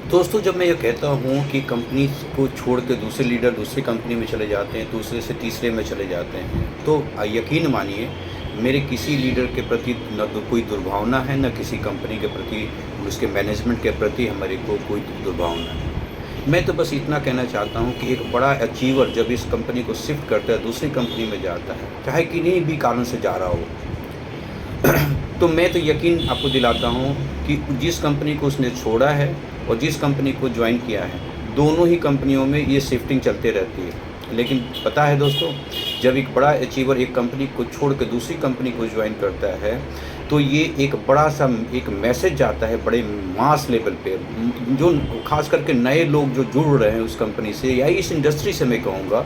दोस्तों, जब मैं ये कहता हूँ कि कंपनी को छोड़ के दूसरे लीडर दूसरी कंपनी में चले जाते हैं, दूसरे से तीसरे में चले जाते हैं, तो यकीन मानिए मेरे किसी लीडर के प्रति न तो कोई दुर्भावना है, न किसी कंपनी के प्रति, उसके मैनेजमेंट के प्रति हमारे को कोई दुर्भावना है। मैं तो बस इतना कहना चाहता हूँ कि एक बड़ा अचीवर जब इस कंपनी को शिफ्ट करता है, दूसरी कंपनी में जाता है, चाहे किन्हीं भी कारण से जा रहा हो, तो मैं तो यकीन आपको दिलाता हूँ कि जिस कंपनी को उसने छोड़ा है और जिस कंपनी को ज्वाइन किया है, दोनों ही कंपनियों में ये शिफ्टिंग चलते रहती है। लेकिन पता है दोस्तों, जब एक बड़ा अचीवर एक कंपनी को छोड़ के दूसरी कंपनी को ज्वाइन करता है, तो ये एक बड़ा सा एक मैसेज जाता है बड़े मास लेवल पे, जो खास करके नए लोग जो जुड़ रहे हैं उस कंपनी से या इस इंडस्ट्री से, मैं कहूँगा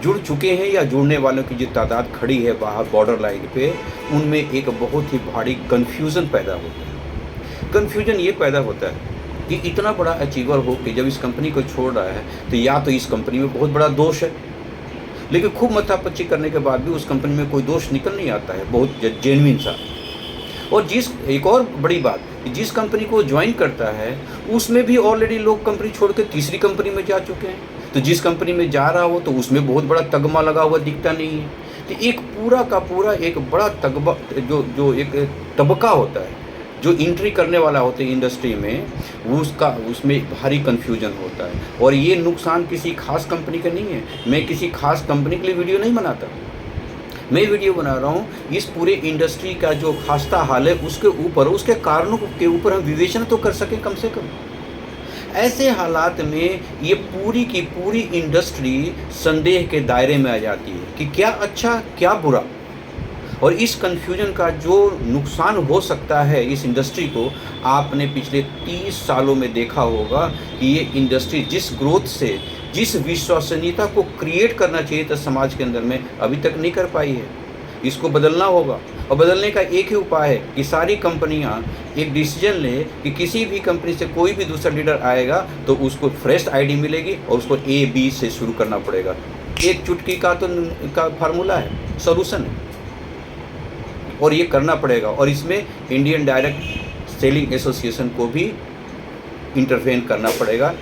जुड़ चुके हैं या जुड़ने वालों की जो तादाद खड़ी है बाहर बॉर्डर लाइन पे, उनमें एक बहुत ही भारी कन्फ्यूज़न पैदा होता है। कन्फ्यूजन ये पैदा होता है कि इतना बड़ा अचीवर हो कि जब इस कंपनी को छोड़ रहा है, तो या तो इस कंपनी में बहुत बड़ा दोष है, लेकिन खूब मत्थापच्ची करने के बाद भी उस कंपनी में कोई दोष निकल नहीं आता है, बहुत जेन्युइन सा। और एक और बड़ी बात, जिस कंपनी को ज्वाइन करता है उसमें भी ऑलरेडी लोग कंपनी छोड़ के तीसरी कंपनी में जा चुके हैं, तो जिस कंपनी में जा रहा हो तो उसमें बहुत बड़ा तगमा लगा हुआ दिखता नहीं है। तो एक पूरा का पूरा एक बड़ा तगमा, जो एक तबका होता है जो एंट्री करने वाला होता है इंडस्ट्री में, उसमें भारी कन्फ्यूजन होता है। और ये नुकसान किसी खास कंपनी का नहीं है। मैं किसी खास कंपनी के लिए वीडियो नहीं बनाता, मैं वीडियो बना रहा हूँ इस पूरे इंडस्ट्री का जो खास्ता हाल है उसके ऊपर, उसके कारणों के ऊपर हम विवेचना तो कर सकें कम से कम। ऐसे हालात में ये पूरी की पूरी इंडस्ट्री संदेह के दायरे में आ जाती है कि क्या अच्छा क्या बुरा। और इस कन्फ्यूजन का जो नुकसान हो सकता है इस इंडस्ट्री को, आपने पिछले 30 सालों में देखा होगा कि ये इंडस्ट्री जिस ग्रोथ से, जिस विश्वसनीयता को क्रिएट करना चाहिए था समाज के अंदर में, अभी तक नहीं कर पाई है। इसको बदलना होगा, और बदलने का एक ही उपाय है कि सारी कंपनियां एक डिसीजन लें कि किसी भी कंपनी से कोई भी दूसरा लीडर आएगा तो उसको फ्रेश आईडी मिलेगी और उसको AB से शुरू करना पड़ेगा। एक चुटकी का फार्मूला है, सॉल्यूशन है, और ये करना पड़ेगा। और इसमें इंडियन डायरेक्ट सेलिंग एसोसिएशन को भी इंटरफेयर करना पड़ेगा।